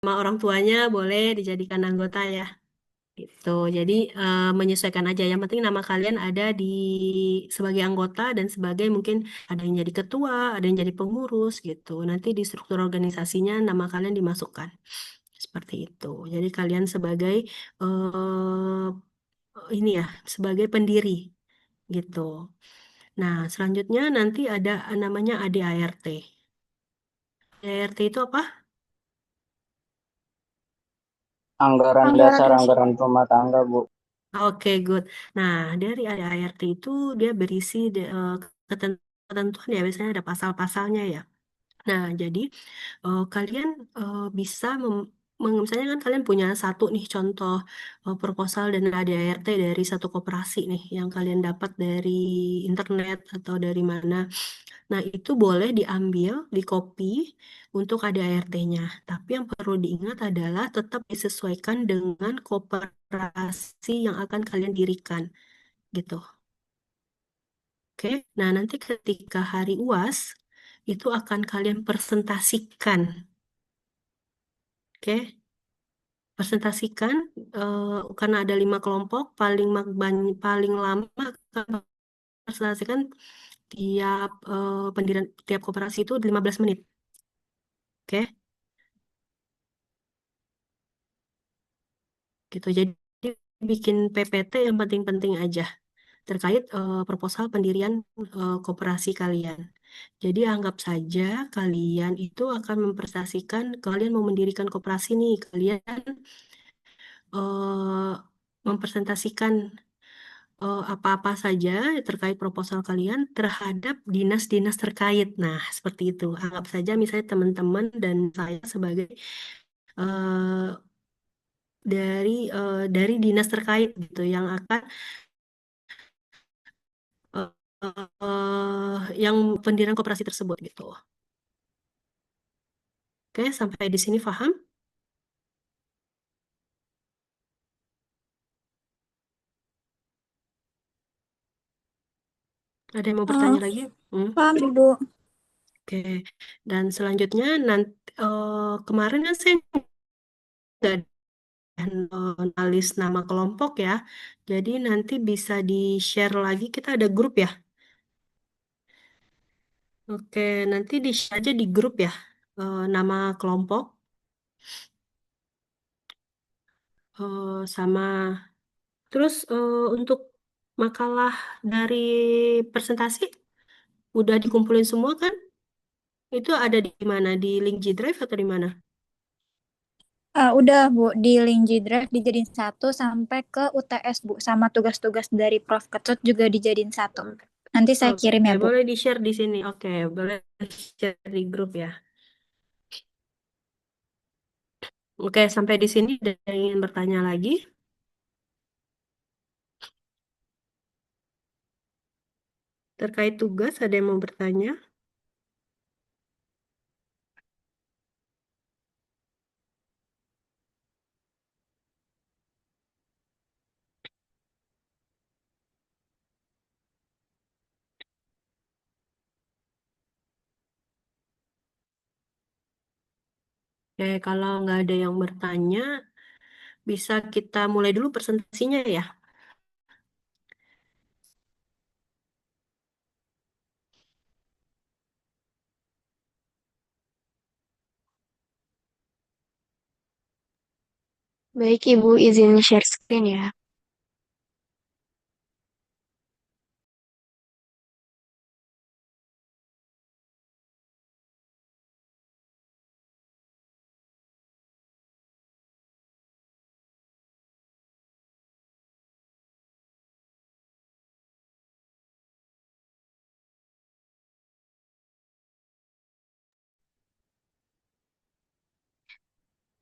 sama orang tuanya boleh dijadikan anggota ya. Gitu. Jadi menyesuaikan aja. Yang penting nama kalian ada di sebagai anggota dan sebagai mungkin ada yang jadi ketua, ada yang jadi pengurus gitu. Nanti di struktur organisasinya nama kalian dimasukkan. Seperti itu. Jadi kalian sebagai ini ya, sebagai pendiri gitu. Nah, selanjutnya nanti ada namanya ADART. ADART itu apa? Anggaran Anggaran dasar, dasar. anggaran rumah tangga, Bu. Oke, good. Nah, dari ADART itu dia berisi ketentuan ya, biasanya ada pasal-pasalnya ya. Nah, jadi kalian bisa misalnya kan kalian punya satu nih contoh proposal dan ADART dari satu koperasi nih yang kalian dapat dari internet atau dari mana. Nah, itu boleh diambil, di-copy untuk ADART-nya. Tapi yang perlu diingat adalah tetap disesuaikan dengan koperasi yang akan kalian dirikan gitu. Oke, nah nanti ketika hari UAS itu akan kalian presentasikan. Oke, presentasikan karena ada 5 kelompok, paling lama akan presentasikan tiap pendirian tiap koperasi itu 15 menit. Oke, gitu. Jadi bikin PPT yang penting-penting aja terkait proposal pendirian koperasi kalian. Jadi anggap saja kalian itu akan mempresentasikan kalian mau mendirikan koperasi nih, kalian mempresentasikan apa-apa saja terkait proposal kalian terhadap dinas-dinas terkait. Nah, seperti itu. Anggap saja misalnya teman-teman dan saya sebagai eh, dari dinas terkait gitu yang akan eh, yang pendirian koperasi tersebut gitu. Oke, sampai di sini paham? Ada yang mau Oh, bertanya lagi? Hmm, paham, Ibu. oke. Dan selanjutnya nanti kemarin kan saya nggak analis nama kelompok ya. Jadi nanti bisa di-share lagi. Kita ada grup ya. Oke, nanti di-share aja di grup ya. Nama kelompok sama terus untuk makalah dari presentasi udah dikumpulin semua kan? Itu ada di mana? Di link G Drive atau di mana? Udah, Bu, di link G Drive dijadiin satu sampai ke UTS, Bu. Sama tugas-tugas dari Prof. Ketut juga dijadiin satu. Nanti saya kirim Oke, ya, Bu. boleh di-share di sini. Oke, boleh share di grup ya. Oke, sampai di sini ada yang ingin bertanya lagi? Terkait tugas, ada yang mau bertanya? Oke, kalau nggak ada yang bertanya, bisa kita mulai dulu presentasinya ya. Baik, Ibu izin share screen ya.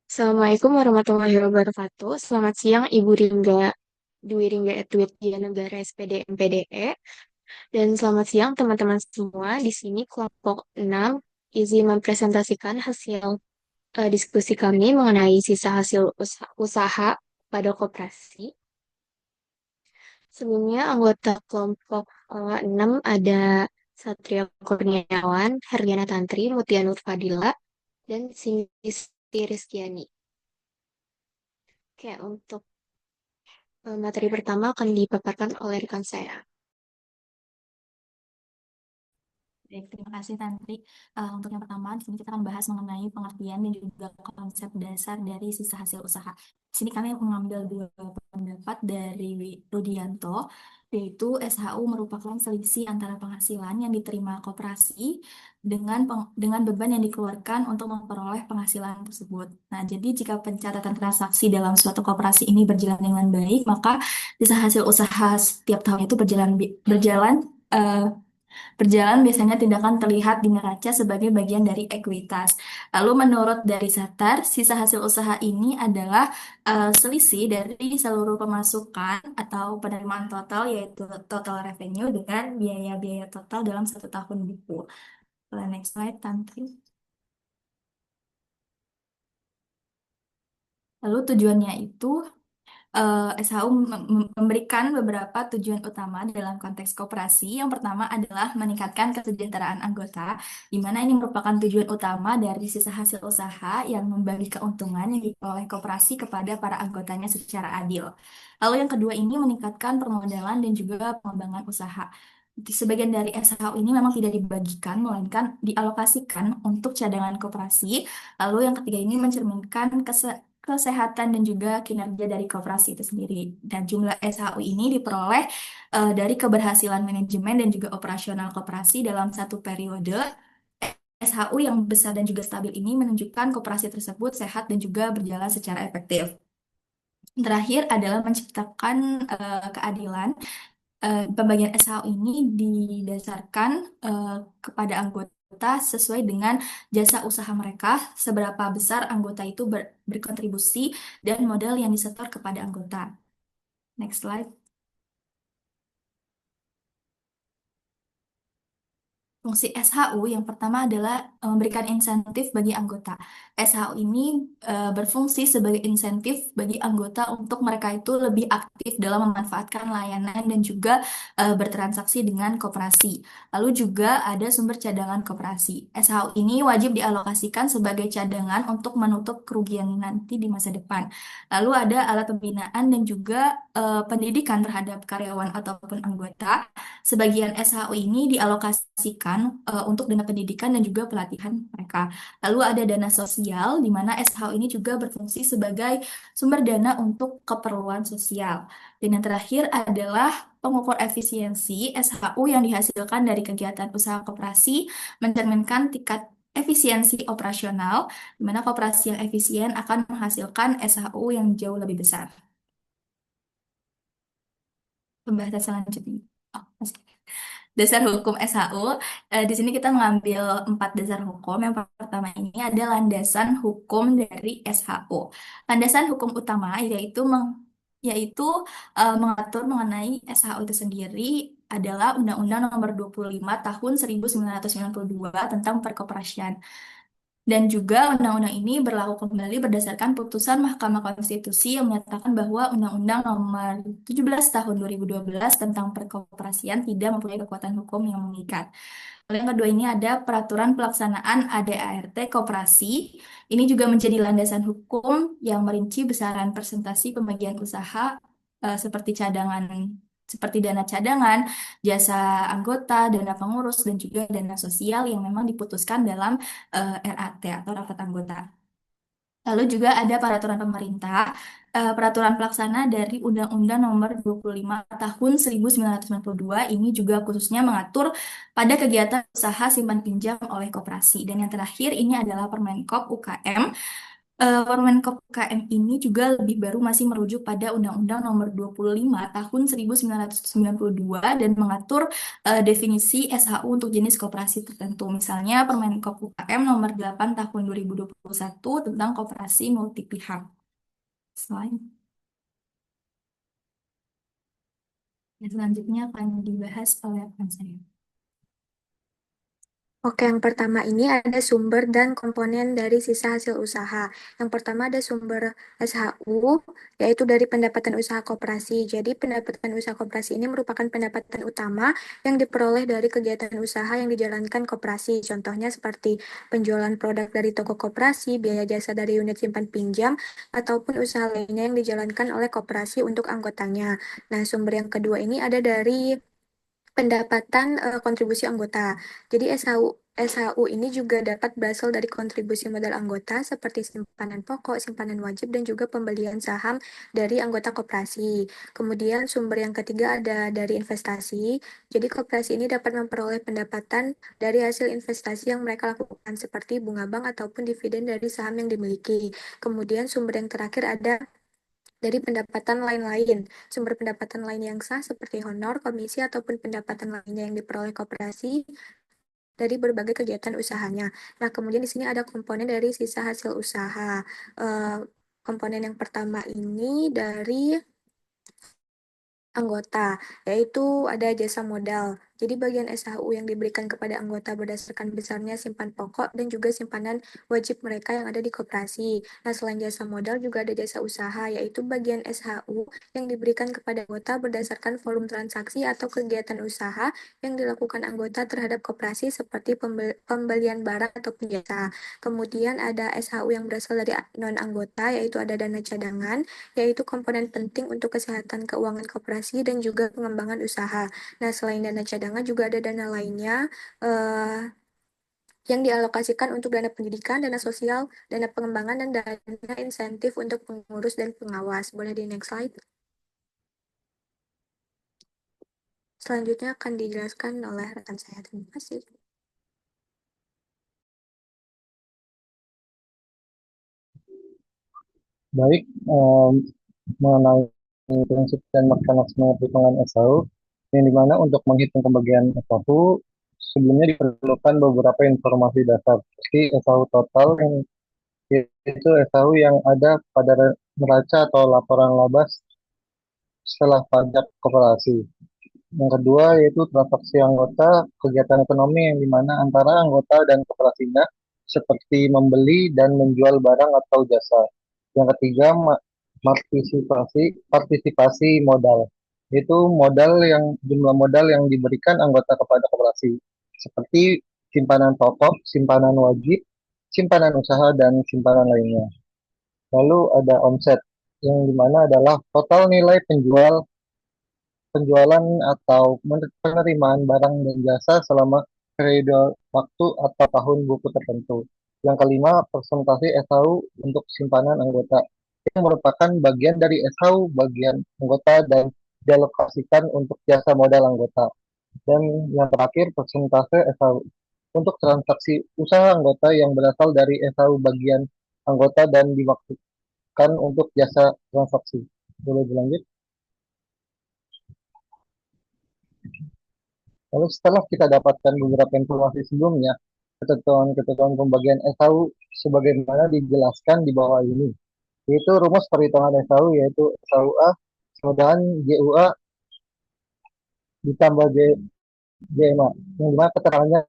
Assalamualaikum warahmatullahi wabarakatuh. Selamat siang, Ibu Ringga, Dwi Ringga Etwit Negara SPD MPDE. Dan selamat siang teman-teman semua. Di sini kelompok 6 izin mempresentasikan hasil diskusi kami mengenai sisa hasil usaha pada koperasi. Sebelumnya anggota kelompok 6 ada Satria Kurniawan, Herdiana Tantri, Mutia Nur Fadila, dan Cindy Rizkiani. Oke, untuk materi pertama akan dipaparkan oleh rekan saya. Baik, terima kasih Tantri. Untuk yang pertama, di sini kita akan bahas mengenai pengertian dan juga konsep dasar dari sisa hasil usaha. Di sini kami mengambil dua pendapat dari Rudianto, yaitu SHU merupakan selisih antara penghasilan yang diterima koperasi dengan beban yang dikeluarkan untuk memperoleh penghasilan tersebut. Nah, jadi jika pencatatan transaksi dalam suatu koperasi ini berjalan dengan baik, maka sisa hasil usaha setiap tahun itu berjalan eh, Berjalan biasanya tidak akan terlihat di neraca sebagai bagian dari ekuitas. Lalu menurut dari Satar, sisa hasil usaha ini adalah selisih dari seluruh pemasukan atau penerimaan total yaitu total revenue dengan biaya-biaya total dalam satu tahun buku. Next slide, Tantri. Lalu tujuannya itu SHU memberikan beberapa tujuan utama dalam konteks koperasi. Yang pertama adalah meningkatkan kesejahteraan anggota, di mana ini merupakan tujuan utama dari sisa hasil usaha yang membagi keuntungan yang diperoleh koperasi kepada para anggotanya secara adil. Lalu yang kedua ini meningkatkan permodalan dan juga pengembangan usaha. Sebagian dari SHU ini memang tidak dibagikan, melainkan dialokasikan untuk cadangan koperasi. Lalu yang ketiga ini mencerminkan kesehatan dan juga kinerja dari koperasi itu sendiri. Dan jumlah SHU ini diperoleh dari keberhasilan manajemen dan juga operasional koperasi dalam satu periode. SHU yang besar dan juga stabil ini menunjukkan koperasi tersebut sehat dan juga berjalan secara efektif. Terakhir adalah menciptakan keadilan. Pembagian SHU ini didasarkan kepada anggota sesuai dengan jasa usaha mereka, seberapa besar anggota itu berkontribusi dan modal yang disetor kepada anggota. Next slide. Fungsi SHU yang pertama adalah memberikan insentif bagi anggota. SHU ini berfungsi sebagai insentif bagi anggota untuk mereka itu lebih aktif dalam memanfaatkan layanan dan juga bertransaksi dengan koperasi. Lalu juga ada sumber cadangan koperasi. SHU ini wajib dialokasikan sebagai cadangan untuk menutup kerugian nanti di masa depan. Lalu ada alat pembinaan dan juga pendidikan terhadap karyawan ataupun anggota. Sebagian SHU ini dialokasikan untuk dana pendidikan dan juga pelatihan mereka. Lalu ada dana sosial, di mana SHU ini juga berfungsi sebagai sumber dana untuk keperluan sosial. Dan yang terakhir adalah pengukur efisiensi SHU yang dihasilkan dari kegiatan usaha koperasi mencerminkan tingkat efisiensi operasional, di mana koperasi yang efisien akan menghasilkan SHU yang jauh lebih besar. Pembahasan selanjutnya. Oh, masih. Dasar hukum SHU, di sini kita mengambil 4 dasar hukum. Yang pertama ini ada landasan hukum dari SHU. Landasan hukum utama yaitu mengatur mengenai SHU itu sendiri adalah Undang-Undang Nomor 25 Tahun 1992 tentang Perkoperasian. Dan juga undang-undang ini berlaku kembali berdasarkan putusan Mahkamah Konstitusi yang menyatakan bahwa Undang-Undang Nomor 17 Tahun 2012 tentang perkoperasian tidak mempunyai kekuatan hukum yang mengikat. Lalu yang kedua ini ada peraturan pelaksanaan ADART koperasi. Ini juga menjadi landasan hukum yang merinci besaran presentasi pembagian usaha seperti seperti dana cadangan, jasa anggota, dana pengurus, dan juga dana sosial yang memang diputuskan dalam RAT atau rapat anggota. Lalu juga ada peraturan pemerintah, peraturan pelaksana dari Undang-Undang Nomor 25 Tahun 1992 ini juga khususnya mengatur pada kegiatan usaha simpan pinjam oleh koperasi. Dan yang terakhir ini adalah Permenkop UKM. Permenkop UKM ini juga lebih baru masih merujuk pada Undang-Undang Nomor 25 Tahun 1992 dan mengatur definisi SHU untuk jenis koperasi tertentu. Misalnya Permenkop UKM Nomor 8 Tahun 2021 tentang koperasi multi pihak. Slide. Dan selanjutnya akan dibahas oleh rekan saya. Oke, yang pertama ini ada sumber dan komponen dari sisa hasil usaha. Yang pertama ada sumber SHU, yaitu dari pendapatan usaha koperasi. Jadi, pendapatan usaha koperasi ini merupakan pendapatan utama yang diperoleh dari kegiatan usaha yang dijalankan koperasi. Contohnya seperti penjualan produk dari toko koperasi, biaya jasa dari unit simpan pinjam, ataupun usaha lainnya yang dijalankan oleh koperasi untuk anggotanya. Nah, sumber yang kedua ini ada dari pendapatan kontribusi anggota. Jadi SHU ini juga dapat berasal dari kontribusi modal anggota seperti simpanan pokok, simpanan wajib, dan juga pembelian saham dari anggota koperasi. Kemudian sumber yang ketiga ada dari investasi. Jadi koperasi ini dapat memperoleh pendapatan dari hasil investasi yang mereka lakukan seperti bunga bank ataupun dividen dari saham yang dimiliki. Kemudian sumber yang terakhir ada dari pendapatan lain-lain. Sumber pendapatan lain yang sah seperti honor, komisi, ataupun pendapatan lainnya yang diperoleh koperasi dari berbagai kegiatan usahanya. Nah, kemudian di sini ada komponen dari sisa hasil usaha. Komponen yang pertama ini dari anggota, yaitu ada jasa modal. Jadi bagian SHU yang diberikan kepada anggota berdasarkan besarnya simpan pokok dan juga simpanan wajib mereka yang ada di koperasi. Nah, selain jasa modal juga ada jasa usaha, yaitu bagian SHU yang diberikan kepada anggota berdasarkan volume transaksi atau kegiatan usaha yang dilakukan anggota terhadap koperasi seperti pembelian barang ataupun jasa. Kemudian ada SHU yang berasal dari non-anggota, yaitu ada dana cadangan, yaitu komponen penting untuk kesehatan keuangan koperasi dan juga pengembangan usaha. Nah, selain dana cadangan juga ada dana lainnya yang dialokasikan untuk dana pendidikan, dana sosial, dana pengembangan, dan dana insentif untuk pengurus dan pengawas. Boleh di next slide. Selanjutnya akan dijelaskan oleh rekan saya. Terima kasih. Baik, mengenai prinsip dan mekanisme perhitungan SHU, yang dimana untuk menghitung pembagian SHU, sebelumnya diperlukan beberapa informasi dasar, seperti SHU total, yang yaitu SHU yang ada pada neraca atau laporan laba setelah pajak koperasi. Yang kedua yaitu transaksi anggota, kegiatan ekonomi yang dimana antara anggota dan koperasinya, seperti membeli dan menjual barang atau jasa. Yang ketiga, partisipasi modal, yaitu jumlah modal yang diberikan anggota kepada koperasi, seperti simpanan pokok, simpanan wajib, simpanan usaha, dan simpanan lainnya. Lalu ada omset, yang dimana adalah total nilai penjualan atau penerimaan barang dan jasa selama periode waktu atau tahun buku tertentu. Yang kelima, persentase SHU untuk simpanan anggota, yang merupakan bagian dari SHU bagian anggota dan dialokasikan untuk jasa modal anggota. Dan yang terakhir, persentase SHU untuk transaksi usaha anggota yang berasal dari SHU bagian anggota dan dimaksudkan untuk jasa transaksi. Boleh dilanjut? Lalu setelah kita dapatkan beberapa informasi sebelumnya, ketentuan-ketentuan pembagian SHU sebagaimana dijelaskan di bawah ini, yaitu rumus perhitungan SHU, yaitu SHU-A sama dengan JUA ditambah JMA, yang dimana keterangannya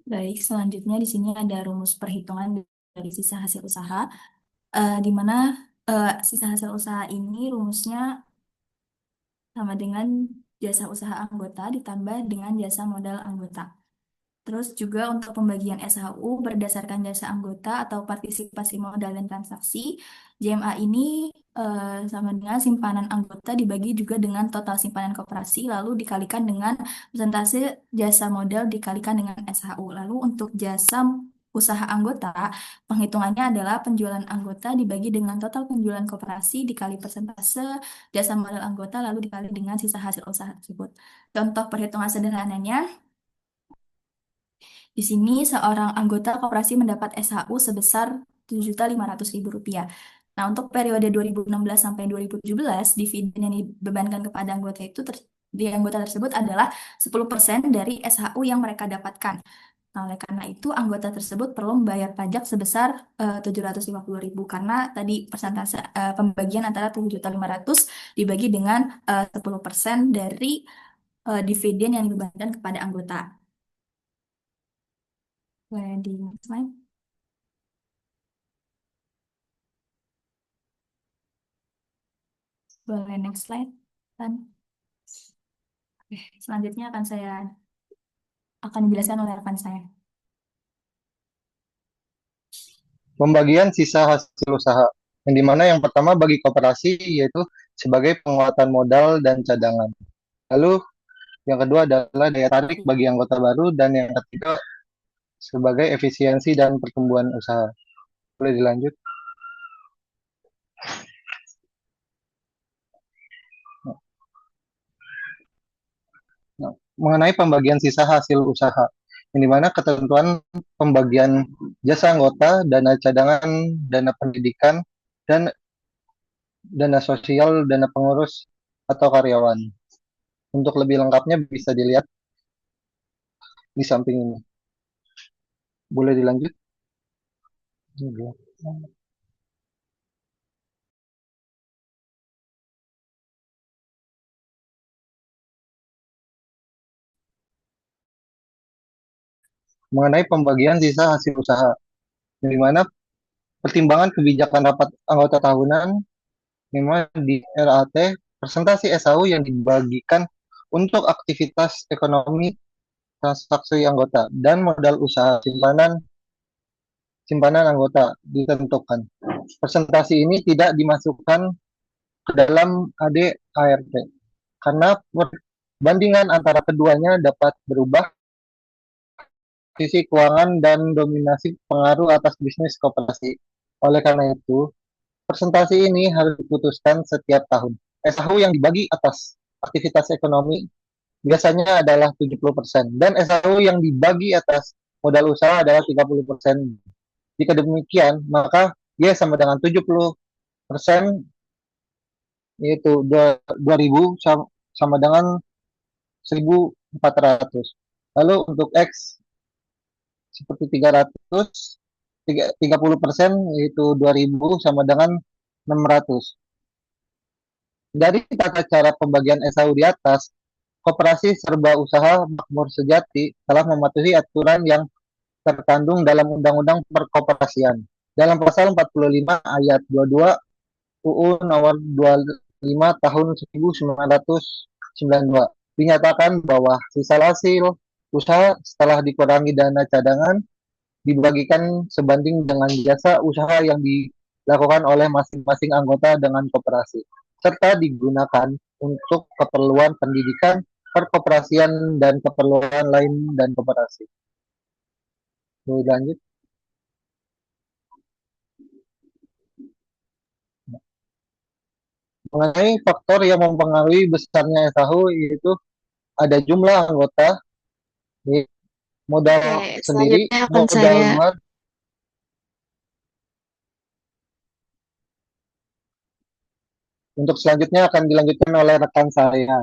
Baik, selanjutnya di sini ada rumus perhitungan dari sisa hasil usaha, di mana sisa hasil usaha ini rumusnya sama dengan jasa usaha anggota ditambah dengan jasa modal anggota. Terus juga untuk pembagian SHU berdasarkan jasa anggota atau partisipasi modal dan transaksi, JMA ini sama dengan simpanan anggota dibagi juga dengan total simpanan koperasi, lalu dikalikan dengan persentase jasa modal dikalikan dengan SHU. Lalu untuk jasa usaha anggota, penghitungannya adalah penjualan anggota dibagi dengan total penjualan koperasi dikali persentase jasa modal anggota, lalu dikali dengan sisa hasil usaha tersebut. Contoh perhitungan sederhananya, di sini seorang anggota koperasi mendapat SHU sebesar Rp7.500.000. Nah, untuk periode 2016 sampai 2017, dividen yang dibebankan kepada anggota itu di anggota tersebut adalah 10% dari SHU yang mereka dapatkan. Nah, oleh karena itu, anggota tersebut perlu membayar pajak sebesar 750.000 karena tadi persentase pembagian antara 7.500.000 dibagi dengan 10% dari dividen yang dibebankan kepada anggota. Boleh di next slide. Boleh next slide. Dan selanjutnya akan dijelaskan oleh rekan saya. Pembagian sisa hasil usaha, yang dimana yang pertama bagi koperasi yaitu sebagai penguatan modal dan cadangan. Lalu yang kedua adalah daya tarik bagi anggota baru, dan yang ketiga sebagai efisiensi dan pertumbuhan usaha. Boleh dilanjut? Nah, mengenai pembagian sisa hasil usaha, yang dimana ketentuan pembagian jasa anggota, dana cadangan, dana pendidikan, dan dana sosial, dana pengurus atau karyawan. Untuk lebih lengkapnya bisa dilihat di samping ini. Boleh dilanjut? Mengenai pembagian sisa hasil usaha, di mana pertimbangan kebijakan rapat anggota tahunan, memang di RAT, presentasi SAU yang dibagikan untuk aktivitas ekonomi transaksi anggota dan modal usaha simpanan anggota ditentukan. Presentasi ini tidak dimasukkan ke dalam ADART karena perbandingan antara keduanya dapat berubah sisi keuangan dan dominasi pengaruh atas bisnis koperasi. Oleh karena itu, presentasi ini harus diputuskan setiap tahun. SHU yang dibagi atas aktivitas ekonomi biasanya adalah 70%, dan SHU yang dibagi atas modal usaha adalah 30%. Jika demikian, maka dia sama dengan 70%, yaitu 2000 sama dengan 1.400. Lalu untuk X seperti 300, 30%, yaitu 2000 sama dengan 600. Dari tata cara pembagian SAU di atas, Koperasi Serba Usaha Makmur Sejati telah mematuhi aturan yang terkandung dalam Undang-Undang Perkoperasian. Dalam pasal 45 ayat 22 UU nomor 25 tahun 1992 dinyatakan bahwa sisa hasil usaha setelah dikurangi dana cadangan dibagikan sebanding dengan jasa usaha yang dilakukan oleh masing-masing anggota dengan koperasi, serta digunakan untuk keperluan pendidikan, perkoperasian, dan keperluan lain dan koperasi. Boleh lanjut? Mengenai faktor yang mempengaruhi besarnya SAHU, yaitu ada jumlah anggota, modal Oke, sendiri, selanjutnya akan modal saya luar. Untuk selanjutnya akan dilanjutkan oleh rekan saya.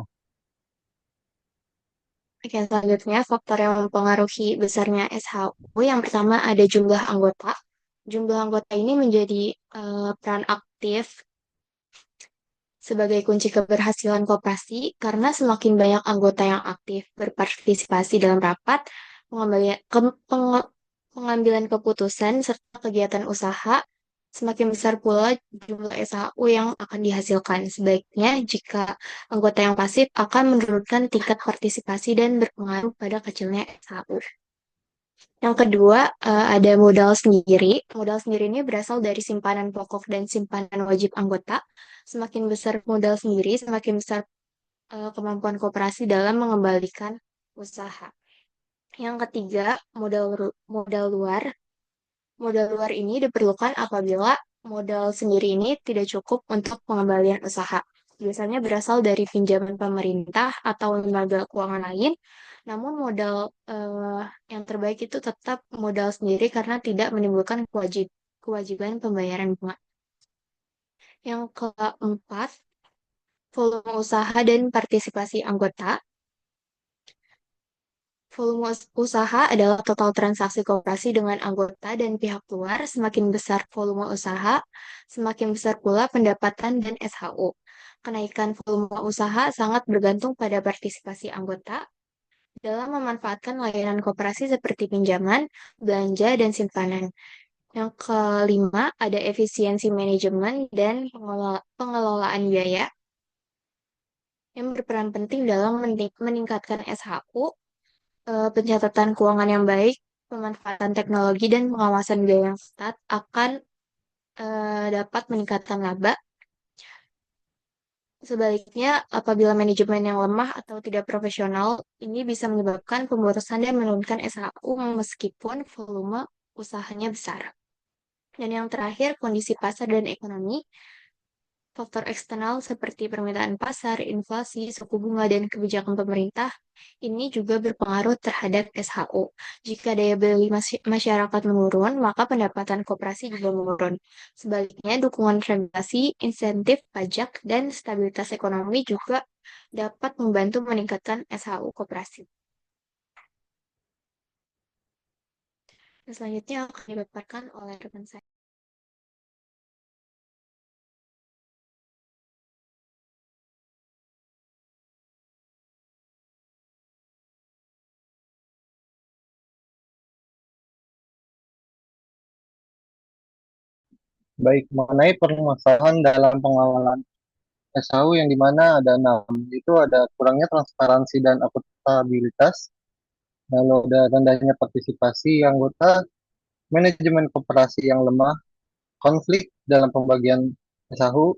Oke, selanjutnya faktor yang mempengaruhi besarnya SHU yang pertama ada jumlah anggota. Jumlah anggota ini menjadi peran aktif sebagai kunci keberhasilan koperasi karena semakin banyak anggota yang aktif berpartisipasi dalam rapat, pengambilan keputusan serta kegiatan usaha, semakin besar pula jumlah SHU yang akan dihasilkan. Sebaiknya jika anggota yang pasif akan menurunkan tingkat partisipasi dan berpengaruh pada kecilnya SHU. Yang kedua, ada modal sendiri. Modal sendiri ini berasal dari simpanan pokok dan simpanan wajib anggota. Semakin besar modal sendiri, semakin besar kemampuan koperasi dalam mengembalikan usaha. Yang ketiga, modal luar. Modal luar ini diperlukan apabila modal sendiri ini tidak cukup untuk pengembalian usaha. Biasanya berasal dari pinjaman pemerintah atau lembaga keuangan lain, namun modal yang terbaik itu tetap modal sendiri karena tidak menimbulkan kewajiban pembayaran bunga. Yang keempat, volume usaha dan partisipasi anggota. Volume usaha adalah total transaksi koperasi dengan anggota dan pihak luar. Semakin besar volume usaha, semakin besar pula pendapatan dan SHU. Kenaikan volume usaha sangat bergantung pada partisipasi anggota dalam memanfaatkan layanan koperasi seperti pinjaman, belanja, dan simpanan. Yang kelima, ada efisiensi manajemen dan pengelolaan biaya yang berperan penting dalam meningkatkan SHU, pencatatan keuangan yang baik, pemanfaatan teknologi, dan pengawasan biaya yang ketat akan dapat meningkatkan laba. Sebaliknya, apabila manajemen yang lemah atau tidak profesional, ini bisa menyebabkan pemborosan dan menurunkan SHU meskipun volume usahanya besar. Dan yang terakhir, kondisi pasar dan ekonomi. Faktor eksternal seperti permintaan pasar, inflasi, suku bunga, dan kebijakan pemerintah ini juga berpengaruh terhadap SHU. Jika daya beli masyarakat menurun, maka pendapatan koperasi juga menurun. Sebaliknya, dukungan regulasi, insentif pajak, dan stabilitas ekonomi juga dapat membantu meningkatkan SHU koperasi. Dan selanjutnya akan dipaparkan oleh rekan saya. Baik, mengenai permasalahan dalam pengawalan SHU yang dimana ada 6, itu ada kurangnya transparansi dan akuntabilitas, lalu ada rendahnya partisipasi anggota, manajemen koperasi yang lemah, konflik dalam pembagian SHU,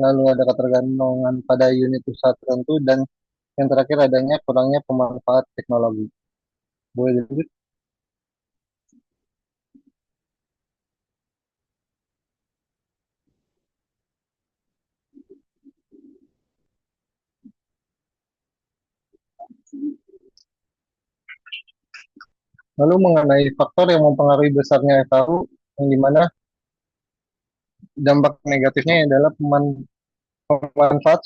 lalu ada ketergantungan pada unit usaha tertentu, dan yang terakhir adanya kurangnya pemanfaat teknologi. Boleh lanjut? Lalu mengenai faktor yang mempengaruhi besarnya SHU, yang dimana dampak negatifnya adalah pemanfaat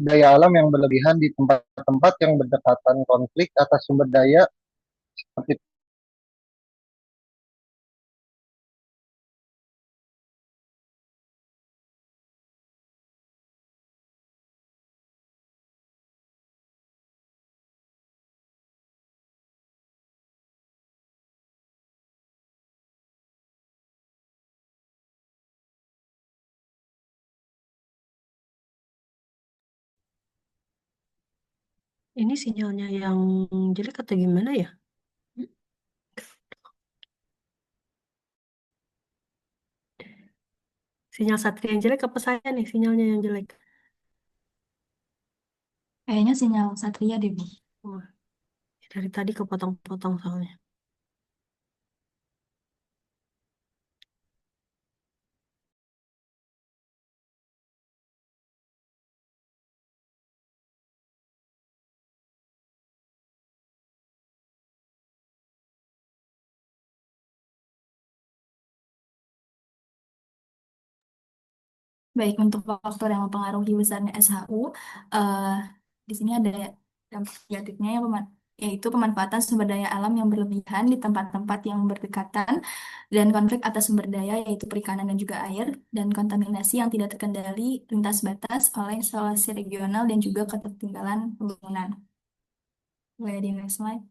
daya alam yang berlebihan di tempat-tempat yang berdekatan konflik atas sumber daya seperti Ini sinyalnya yang jelek atau gimana ya? Sinyal Satria yang jelek apa saya nih sinyalnya yang jelek? Kayaknya sinyal Satria deh, Bu. Oh, dari tadi kepotong-potong soalnya. Baik, untuk faktor yang mempengaruhi besarnya SHU, eh, di sini ada dampak negatifnya yaitu pemanfaatan sumber daya alam yang berlebihan di tempat-tempat yang berdekatan dan konflik atas sumber daya yaitu perikanan dan juga air dan kontaminasi yang tidak terkendali lintas batas oleh instalasi regional dan juga ketertinggalan pembangunan. Boleh di next slide.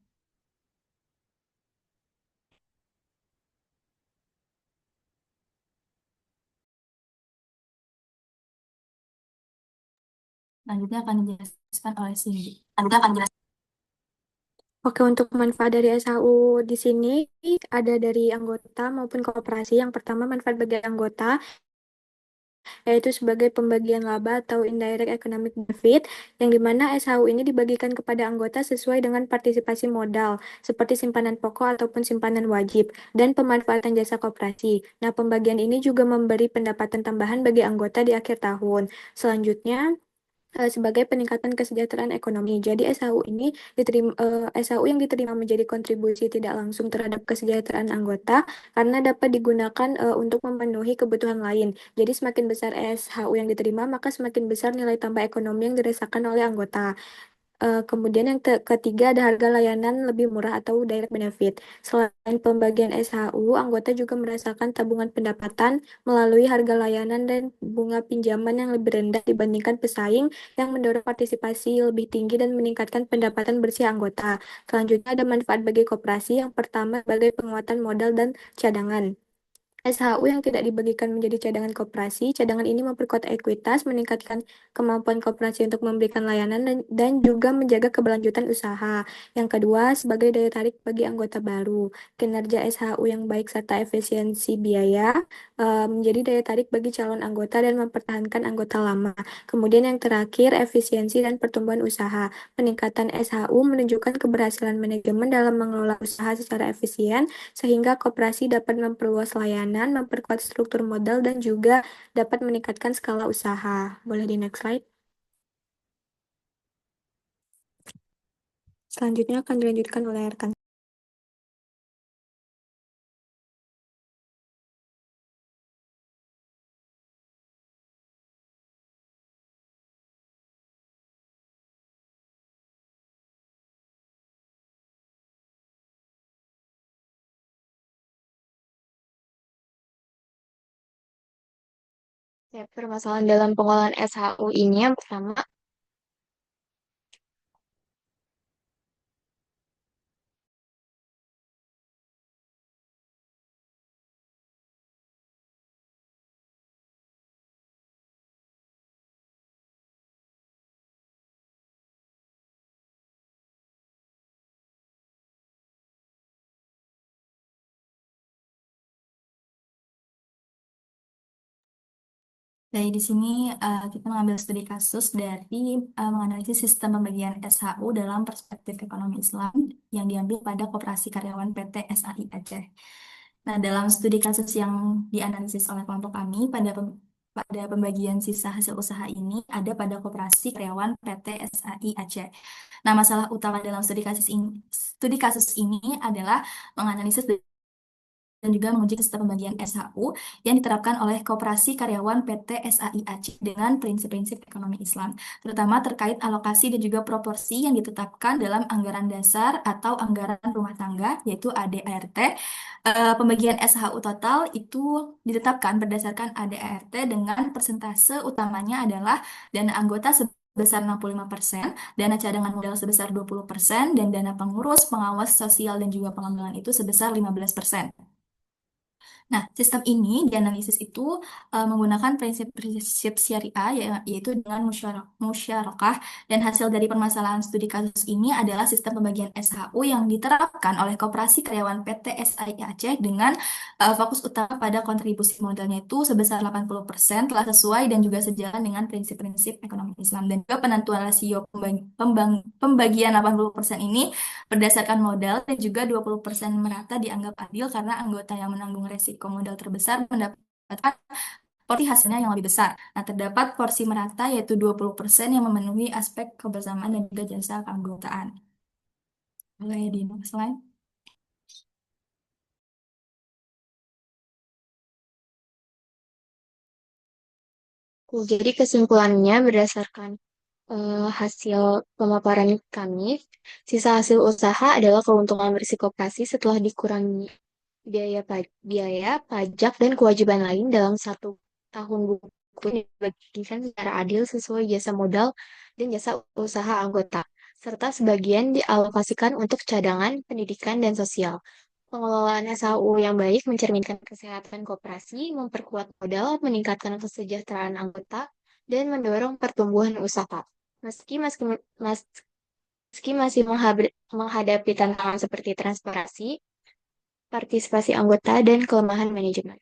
Selanjutnya akan dijelaskan oleh Cindy. Oke, untuk manfaat dari SHU di sini ada dari anggota maupun koperasi. Yang pertama, manfaat bagi anggota yaitu sebagai pembagian laba atau indirect economic benefit, yang dimana SHU ini dibagikan kepada anggota sesuai dengan partisipasi modal, seperti simpanan pokok ataupun simpanan wajib, dan pemanfaatan jasa koperasi. Nah, pembagian ini juga memberi pendapatan tambahan bagi anggota di akhir tahun. Selanjutnya, sebagai peningkatan kesejahteraan ekonomi. Jadi SHU yang diterima menjadi kontribusi tidak langsung terhadap kesejahteraan anggota karena dapat digunakan untuk memenuhi kebutuhan lain. Jadi semakin besar SHU yang diterima, maka semakin besar nilai tambah ekonomi yang dirasakan oleh anggota. Kemudian yang ketiga ada harga layanan lebih murah atau direct benefit. Selain pembagian SHU, anggota juga merasakan tabungan pendapatan melalui harga layanan dan bunga pinjaman yang lebih rendah dibandingkan pesaing yang mendorong partisipasi lebih tinggi dan meningkatkan pendapatan bersih anggota. Selanjutnya ada manfaat bagi koperasi. Yang pertama sebagai penguatan modal dan cadangan. SHU yang tidak dibagikan menjadi cadangan koperasi, cadangan ini memperkuat ekuitas, meningkatkan kemampuan koperasi untuk memberikan layanan dan juga menjaga keberlanjutan usaha. Yang kedua, sebagai daya tarik bagi anggota baru. Kinerja SHU yang baik serta efisiensi biaya menjadi daya tarik bagi calon anggota dan mempertahankan anggota lama. Kemudian yang terakhir, efisiensi dan pertumbuhan usaha. Peningkatan SHU menunjukkan keberhasilan manajemen dalam mengelola usaha secara efisien sehingga koperasi dapat memperluas layanan, memperkuat struktur modal, dan juga dapat meningkatkan skala usaha. Boleh di next slide. Selanjutnya akan dilanjutkan oleh rekan. Ya, permasalahan dalam pengolahan SHU ini yang pertama, Dari di sini kita mengambil studi kasus dari menganalisis sistem pembagian SHU dalam perspektif ekonomi Islam yang diambil pada Koperasi Karyawan PT SAI Aceh. Nah, dalam studi kasus yang dianalisis oleh kelompok kami pada pembagian sisa hasil usaha ini ada pada Koperasi Karyawan PT SAI Aceh. Nah, masalah utama dalam studi kasus ini adalah menganalisis dan juga menguji sistem pembagian SHU yang diterapkan oleh Koperasi Karyawan PT SAI Aceh dengan prinsip-prinsip ekonomi Islam, terutama terkait alokasi dan juga proporsi yang ditetapkan dalam anggaran dasar atau anggaran rumah tangga, yaitu ADART. Pembagian SHU total itu ditetapkan berdasarkan ADART dengan persentase utamanya adalah dana anggota sebesar 65%, dana cadangan modal sebesar 20%, dan dana pengurus, pengawas sosial, dan juga pengembangan itu sebesar 15%. Nah, sistem ini dianalisis itu menggunakan prinsip-prinsip syariah, yaitu dengan musyarakah, dan hasil dari permasalahan studi kasus ini adalah sistem pembagian SHU yang diterapkan oleh Koperasi Karyawan PT SAI Aceh dengan fokus utama pada kontribusi modalnya itu sebesar 80% telah sesuai dan juga sejalan dengan prinsip-prinsip ekonomi Islam. Dan juga penentuan rasio pembagian 80% ini berdasarkan modal dan juga 20% merata dianggap adil karena anggota yang menanggung resiko modal terbesar mendapatkan porsi hasilnya yang lebih besar. Nah, terdapat porsi merata yaitu 20% yang memenuhi aspek kebersamaan dan juga jasa keanggotaan. Boleh di next slide. jadi kesimpulannya berdasarkan hasil pemaparan kami, sisa hasil usaha adalah keuntungan bersih koperasi setelah dikurangi biaya, pajak, dan kewajiban lain dalam satu tahun buku yang dibagikan secara adil sesuai jasa modal dan jasa usaha anggota, serta sebagian dialokasikan untuk cadangan, pendidikan, dan sosial. Pengelolaan SHU yang baik mencerminkan kesehatan koperasi, memperkuat modal, meningkatkan kesejahteraan anggota, dan mendorong pertumbuhan usaha. Meski meski mas- meski masih menghadapi tantangan seperti transparansi, partisipasi anggota, dan kelemahan manajemen.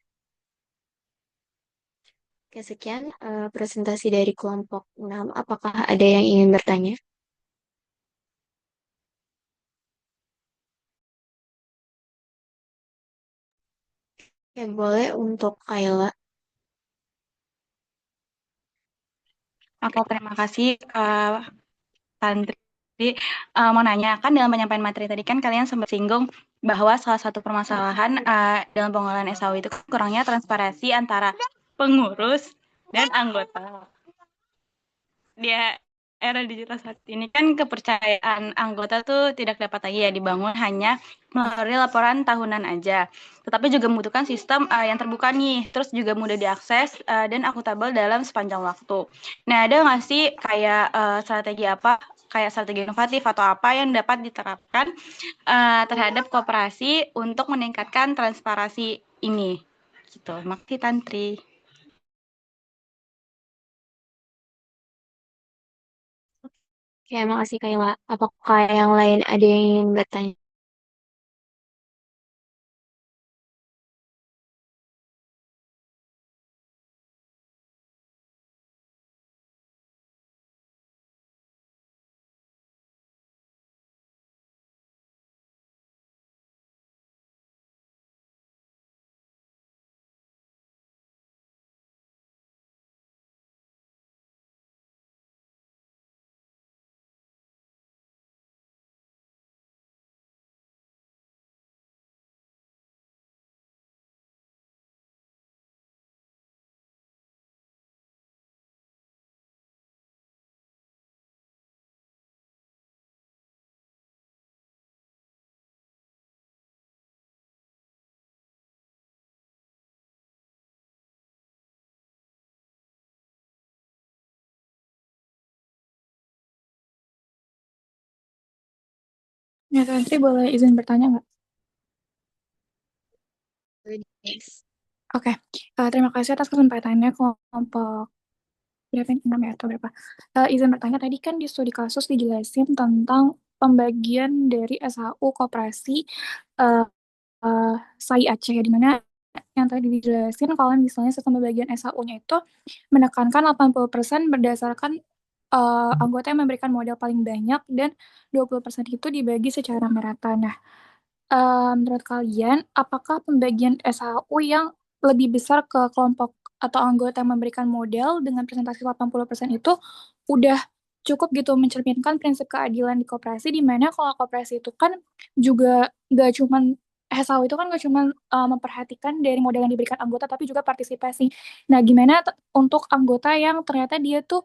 Oke, sekian presentasi dari kelompok 6. Apakah ada yang ingin bertanya? Ya, boleh untuk Kayla. Oke, terima kasih Tantri. Mau nanya, kan dalam penyampaian materi tadi kan kalian sempat singgung bahwa salah satu permasalahan dalam pengolahan SAU itu kurangnya transparansi antara pengurus dan anggota. Dia era digital saat ini kan kepercayaan anggota tuh tidak dapat lagi ya dibangun hanya melalui laporan tahunan aja. Tetapi juga membutuhkan sistem yang terbuka nih, terus juga mudah diakses dan akuntabel dalam sepanjang waktu. Nah, ada nggak sih kayak strategi apa, kayak strategi inovatif atau apa yang dapat diterapkan terhadap koperasi untuk meningkatkan transparansi ini? Gitu. Makasih Tantri. Oke, makasih Kayla. Apakah yang lain ada yang ingin bertanya? Ya, Tantri boleh izin bertanya nggak? Yes. Oke, terima kasih atas kesempatannya kelompok berapa ini? 6 ya atau berapa? Izin bertanya, tadi kan di studi kasus dijelasin tentang pembagian dari SHU koperasi uh, SAI Aceh, di mana yang tadi dijelasin kalau misalnya sistem pembagian SHU-nya itu menekankan 80% berdasarkan anggota yang memberikan modal paling banyak dan 20% itu dibagi secara merata. Nah, menurut kalian, apakah pembagian SHU yang lebih besar ke kelompok atau anggota yang memberikan modal dengan presentasi 80% itu udah cukup gitu mencerminkan prinsip keadilan di koperasi, di mana kalau koperasi itu kan juga gak cuman SHU itu kan gak cuman memperhatikan dari modal yang diberikan anggota, tapi juga partisipasi. Nah, gimana untuk anggota yang ternyata dia tuh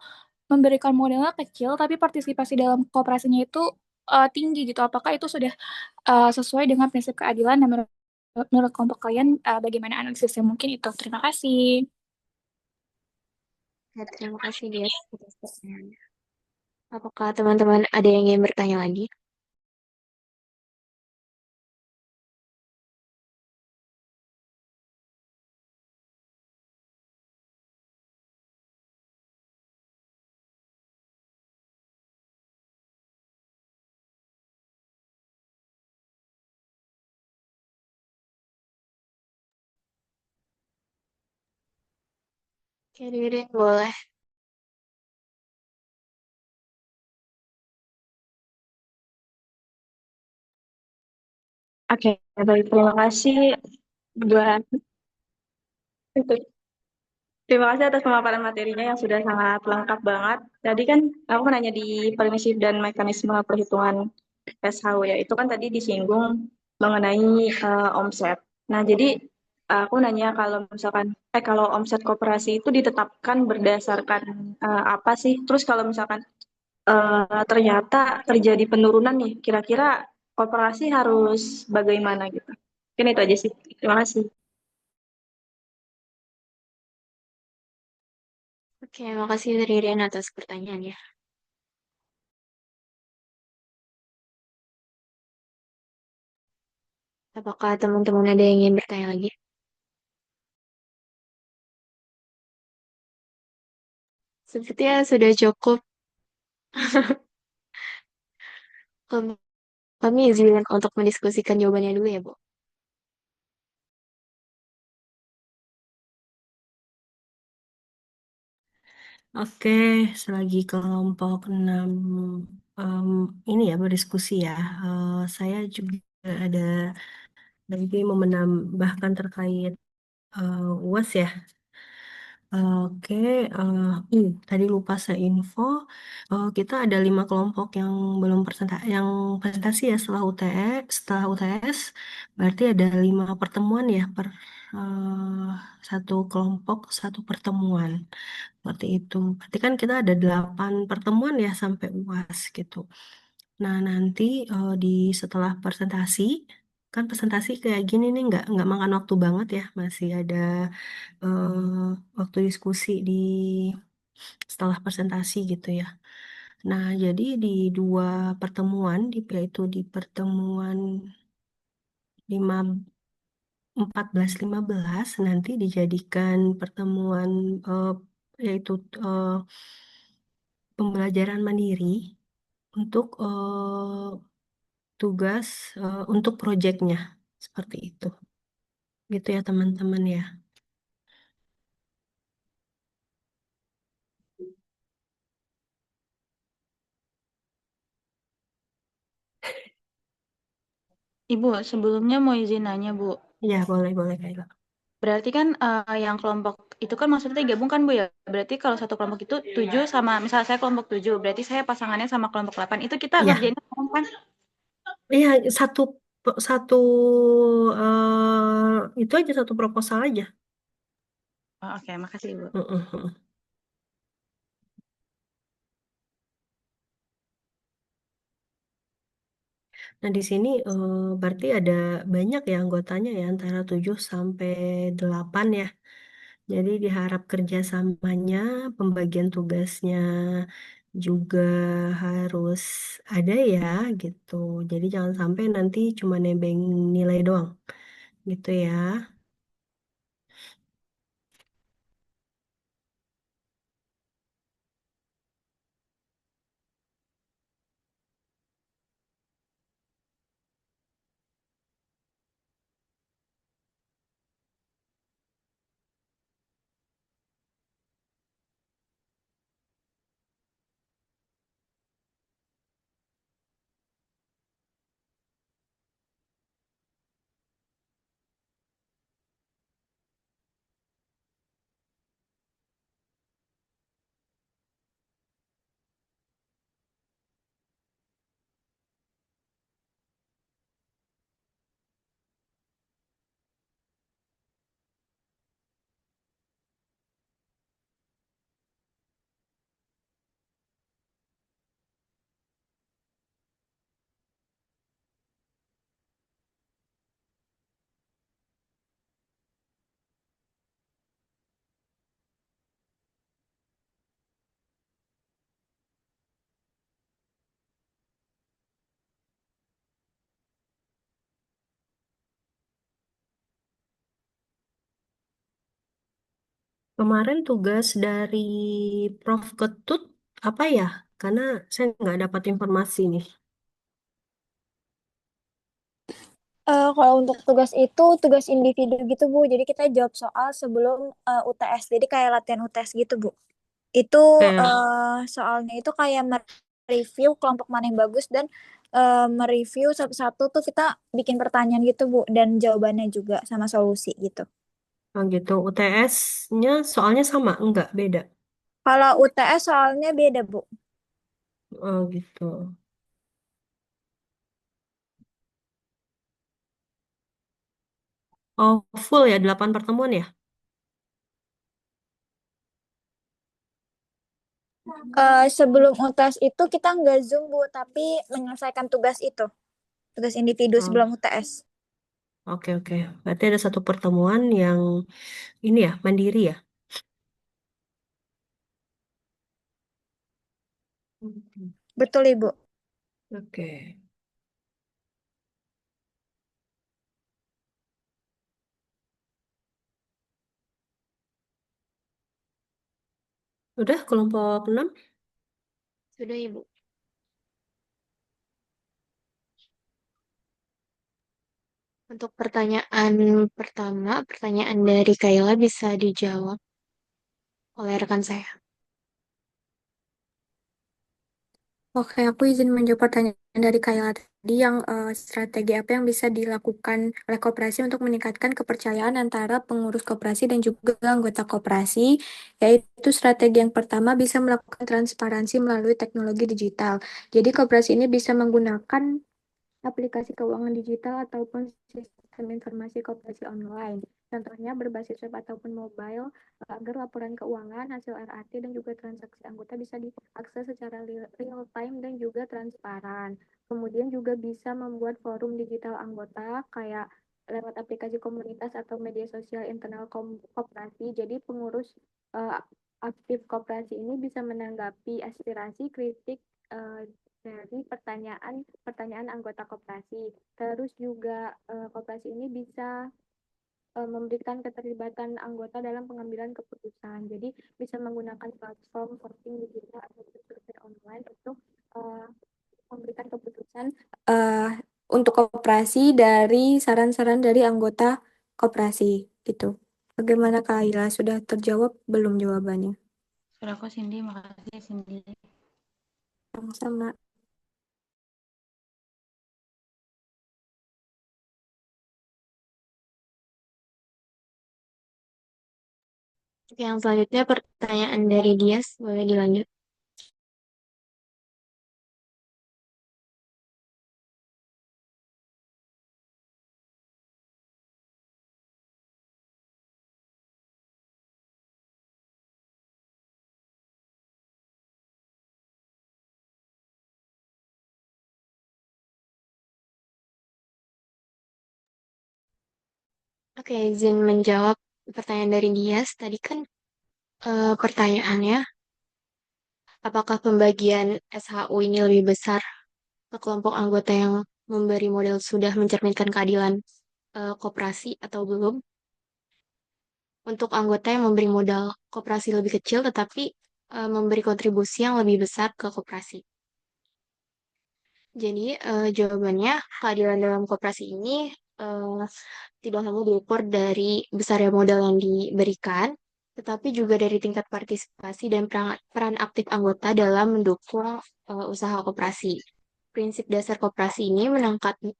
memberikan modalnya kecil, tapi partisipasi dalam kooperasinya itu tinggi gitu. Apakah itu sudah sesuai dengan prinsip keadilan dan menurut kelompok kalian bagaimana analisisnya? Mungkin itu. Terima kasih. Ya, terima kasih dia atas pertanyaannya. Apakah teman-teman ada yang ingin bertanya lagi? Oke, Ririn, boleh. Oke, baik. Terima kasih buat itu. Terima kasih atas pemaparan materinya yang sudah sangat lengkap banget. Tadi kan aku nanya di prinsip dan mekanisme perhitungan SHU ya. Itu kan tadi disinggung mengenai omset. Nah, jadi aku nanya kalau misalkan kalau omset koperasi itu ditetapkan berdasarkan apa sih? Terus kalau misalkan ternyata terjadi penurunan nih, kira-kira koperasi harus bagaimana gitu? Mungkin itu aja sih. Terima kasih. Oke, makasih Ririn atas pertanyaannya. Apakah teman-teman ada yang ingin bertanya lagi? Sepertinya sudah cukup Kami, kami izin untuk mendiskusikan jawabannya dulu ya, Bu. Oke, selagi kelompok 6 em, ini ya berdiskusi ya, saya juga ada lagi mau menambahkan terkait UAS ya. Oke, tadi lupa saya info. Kita ada 5 kelompok yang belum yang presentasi ya setelah setelah UTS, berarti ada 5 pertemuan ya per eh, satu kelompok satu pertemuan. Seperti itu. Berarti kan kita ada 8 pertemuan ya sampai UAS gitu. Nah, nanti di setelah presentasi, kan presentasi kayak gini nih nggak makan waktu banget ya, masih ada waktu diskusi di setelah presentasi gitu ya. Nah, jadi di 2 pertemuan, yaitu di pertemuan 5, 14-15 nanti dijadikan pertemuan eh, yaitu eh, pembelajaran mandiri untuk tugas untuk proyeknya seperti itu. Gitu ya teman-teman ya. Ibu, sebelumnya mau izin nanya, Bu. Ya, boleh Kayla. Berarti kan yang kelompok itu kan maksudnya digabung kan, Bu ya? Berarti kalau satu kelompok itu 7 sama, misalnya saya kelompok 7, berarti saya pasangannya sama kelompok 8. Itu kita Iya, ngerjainnya bareng kan? iya satu satu itu aja satu proposal aja. Oh, oke, makasih, Ibu. Mm-mm. Nah, di sini berarti ada banyak ya anggotanya ya antara 7 sampai 8 ya. Jadi diharap kerjasamanya, pembagian tugasnya juga harus ada ya gitu. Jadi jangan sampai nanti cuma nebeng nilai doang gitu ya. Kemarin tugas dari Prof. Ketut apa ya? Karena saya nggak dapat informasi nih. Kalau untuk tugas itu tugas individu gitu Bu. Jadi kita jawab soal sebelum UTS. Jadi kayak latihan UTS gitu Bu. Itu Kayak, soalnya itu kayak mereview kelompok mana yang bagus dan mereview satu-satu tuh kita bikin pertanyaan gitu Bu dan jawabannya juga sama solusi gitu. oh gitu, UTS-nya soalnya sama? Enggak, beda. Kalau UTS soalnya beda Bu. Oh gitu. Oh, full ya, 8 pertemuan ya? Sebelum UTS itu kita nggak Zoom Bu, tapi menyelesaikan tugas itu, tugas individu Oh, sebelum UTS. oke, oke. Berarti ada satu pertemuan yang ini ya, mandiri ya? Hmm, Betul Ibu. oke. Udah kelompok 6? Sudah, Ibu. Untuk pertanyaan pertama, pertanyaan dari Kayla bisa dijawab oleh rekan saya. Oke, aku izin menjawab pertanyaan dari Kayla tadi yang strategi apa yang bisa dilakukan oleh koperasi untuk meningkatkan kepercayaan antara pengurus koperasi dan juga anggota koperasi, yaitu strategi yang pertama bisa melakukan transparansi melalui teknologi digital. Jadi koperasi ini bisa menggunakan aplikasi keuangan digital ataupun sistem informasi koperasi online. Contohnya berbasis web ataupun mobile agar laporan keuangan, hasil RAT, dan juga transaksi anggota bisa diakses secara real time dan juga transparan. Kemudian juga bisa membuat forum digital anggota kayak lewat aplikasi komunitas atau media sosial internal koperasi. Jadi pengurus uh, aktif koperasi ini bisa menanggapi aspirasi, kritik, uh, dari pertanyaan anggota koperasi. Terus juga koperasi ini bisa memberikan keterlibatan anggota dalam pengambilan keputusan. Jadi bisa menggunakan platform voting digital atau survei online untuk uh, memberikan keputusan uh, untuk koperasi dari saran-saran dari anggota koperasi gitu. Bagaimana Kak Aila? Sudah terjawab belum jawabannya? Sudah kok Cindy, makasih Cindy. Sama-sama. Oke, yang selanjutnya pertanyaan dari Dias, boleh dilanjut. Oke, izin menjawab pertanyaan dari Dias. Tadi kan pertanyaannya, apakah pembagian SHU ini lebih besar ke kelompok anggota yang memberi modal sudah mencerminkan keadilan koperasi atau belum? Untuk anggota yang memberi modal koperasi lebih kecil tetapi memberi kontribusi yang lebih besar ke koperasi. Jadi jawabannya keadilan dalam koperasi ini eh, tidak hanya diukur dari besarnya modal yang diberikan, tetapi juga dari tingkat partisipasi dan peran aktif anggota dalam mendukung usaha koperasi. Prinsip dasar koperasi ini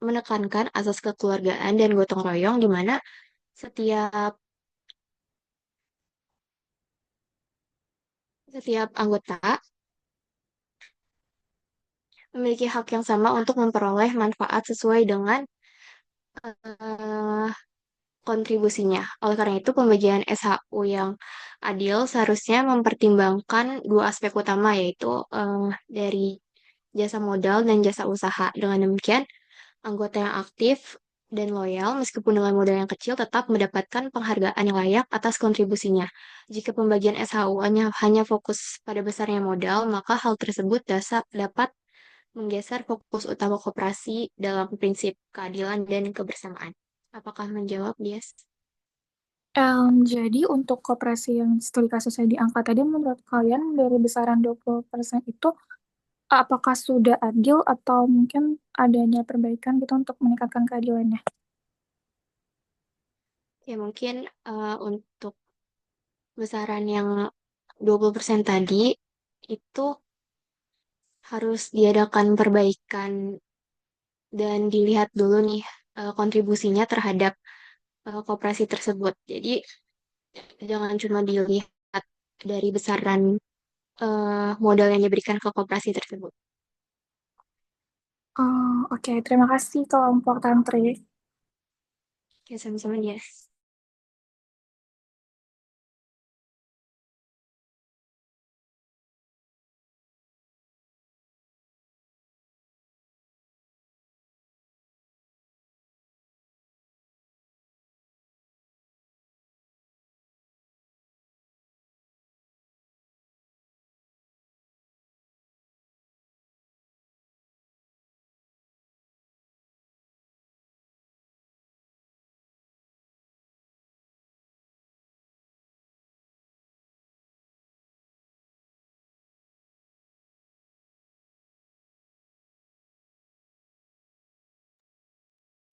menekankan asas kekeluargaan dan gotong royong di mana setiap setiap anggota memiliki hak yang sama untuk memperoleh manfaat sesuai dengan eh, kontribusinya. Oleh karena itu, pembagian SHU yang adil seharusnya mempertimbangkan dua aspek utama, yaitu dari jasa modal dan jasa usaha. Dengan demikian, anggota yang aktif dan loyal, meskipun dengan modal yang kecil, tetap mendapatkan penghargaan yang layak atas kontribusinya. Jika pembagian SHU hanya fokus pada besarnya modal, maka hal tersebut dapat menggeser fokus utama koperasi dalam prinsip keadilan dan kebersamaan. Apakah menjawab, Dias? Jadi untuk koperasi yang studi kasusnya diangkat tadi, menurut kalian dari besaran 20% itu, apakah sudah adil atau mungkin adanya perbaikan gitu untuk meningkatkan keadilannya? Ya mungkin untuk besaran yang 20% tadi itu harus diadakan perbaikan dan dilihat dulu nih kontribusinya terhadap koperasi tersebut. Jadi jangan cuma dilihat dari besaran modal yang diberikan ke koperasi tersebut. Oke, terima kasih kelompok Tantri. Ya sama-sama ya.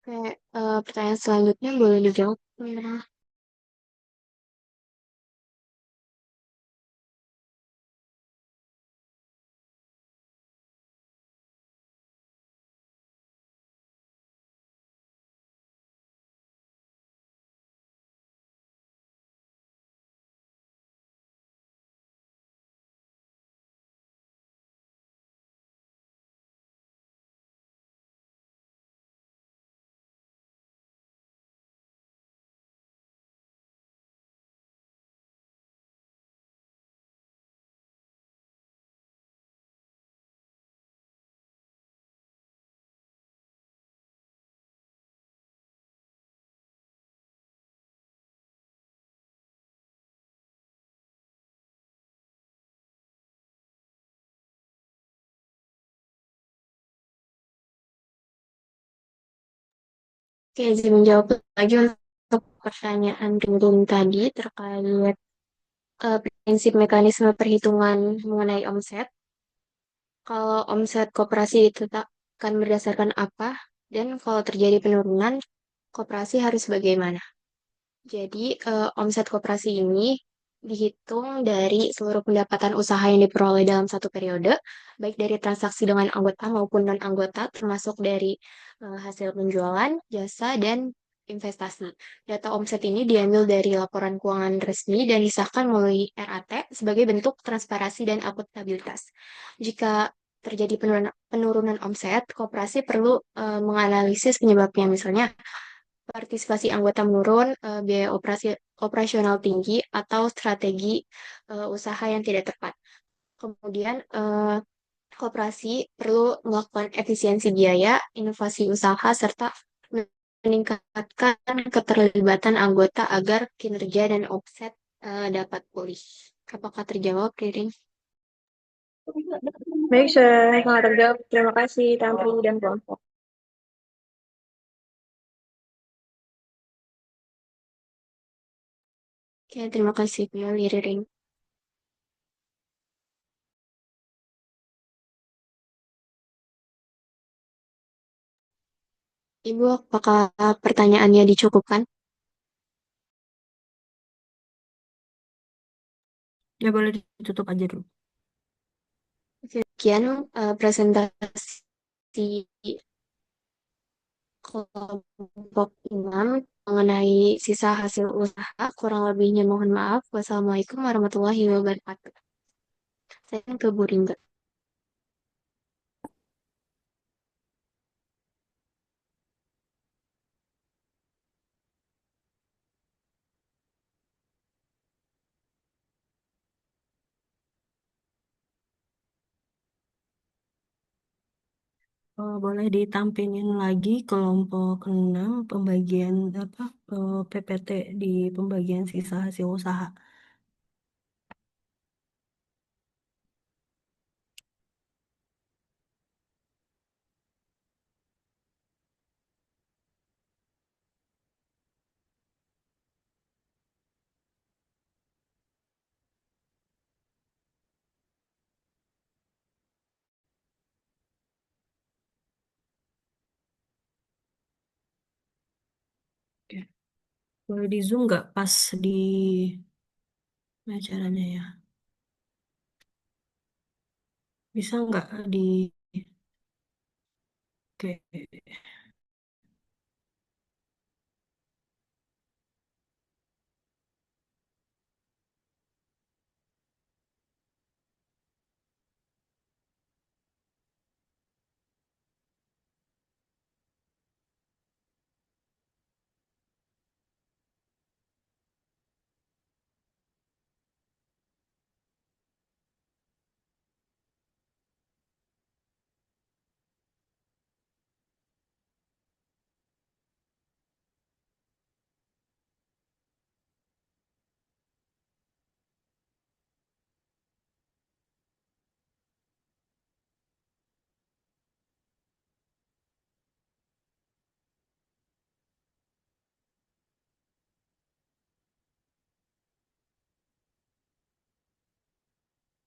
Oke, pertanyaan selanjutnya boleh dijawab, teman-teman. Oke, izin menjawab lagi untuk pertanyaan Ringgit tadi terkait prinsip mekanisme perhitungan mengenai omset. Kalau omset koperasi ditetapkan berdasarkan apa, dan kalau terjadi penurunan, koperasi harus bagaimana? Jadi, omset koperasi ini dihitung dari seluruh pendapatan usaha yang diperoleh dalam satu periode, baik dari transaksi dengan anggota maupun non-anggota, termasuk dari hasil penjualan, jasa, dan investasi. Data omset ini diambil dari laporan keuangan resmi dan disahkan melalui RAT sebagai bentuk transparansi dan akuntabilitas. Jika terjadi penurunan omset, koperasi perlu menganalisis penyebabnya, misalnya partisipasi anggota menurun, biaya operasional tinggi, atau strategi usaha yang tidak tepat. Kemudian, koperasi perlu melakukan efisiensi biaya, inovasi usaha, serta meningkatkan keterlibatan anggota agar kinerja dan omset dapat pulih. Apakah terjawab, Ririn? Baik, sangat terjawab. Terima kasih, Tantri dan kelompok. Oke, terima kasih, Ririn. Ibu, apakah pertanyaannya dicukupkan? Ya boleh ditutup aja dulu. Sekian presentasi kelompok 6 mengenai sisa hasil usaha. Kurang lebihnya mohon maaf. Wassalamualaikum warahmatullahi wabarakatuh. Saya ke Bu Ringga. Boleh ditampilin lagi kelompok 6 pembagian apa PPT di pembagian sisa hasil usaha. Oke. Boleh di Zoom nggak pas di acaranya ya? Bisa nggak di... Oke.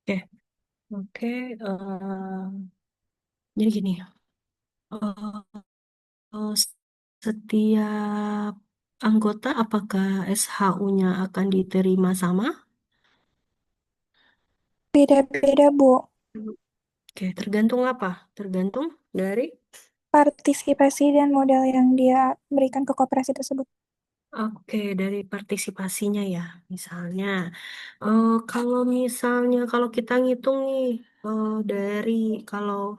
Oke. Oke. Jadi gini. eh, setiap anggota apakah SHU-nya akan diterima sama? Beda-beda, Bu. Oke, tergantung apa? Tergantung dari. Partisipasi dan modal yang dia berikan ke koperasi tersebut. Oke, dari partisipasinya ya. Misalnya, kalau kita ngitung nih, dari kalau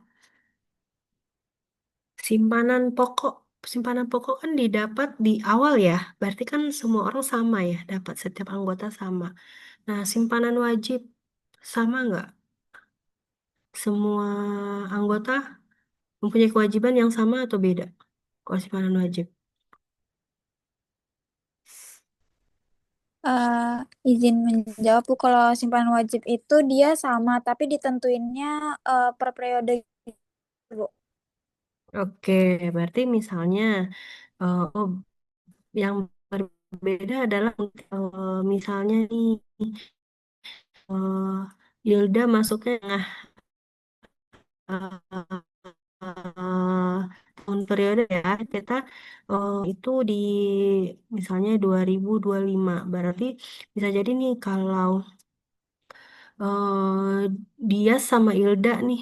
simpanan pokok, simpanan pokok kan didapat di awal ya. Berarti kan semua orang sama ya, dapat setiap anggota sama. Nah, simpanan wajib sama nggak? Semua anggota mempunyai kewajiban yang sama atau beda? Kalau simpanan wajib. Eh, izin menjawab Bu, kalau simpanan wajib itu dia sama, tapi ditentuinnya per periode, Bu. Oke, berarti misalnya, oh, yang berbeda adalah misalnya nih, Hilda masuknya tengah tahun periode ya, kita itu di misalnya 2025, berarti bisa jadi nih kalau dia sama Hilda nih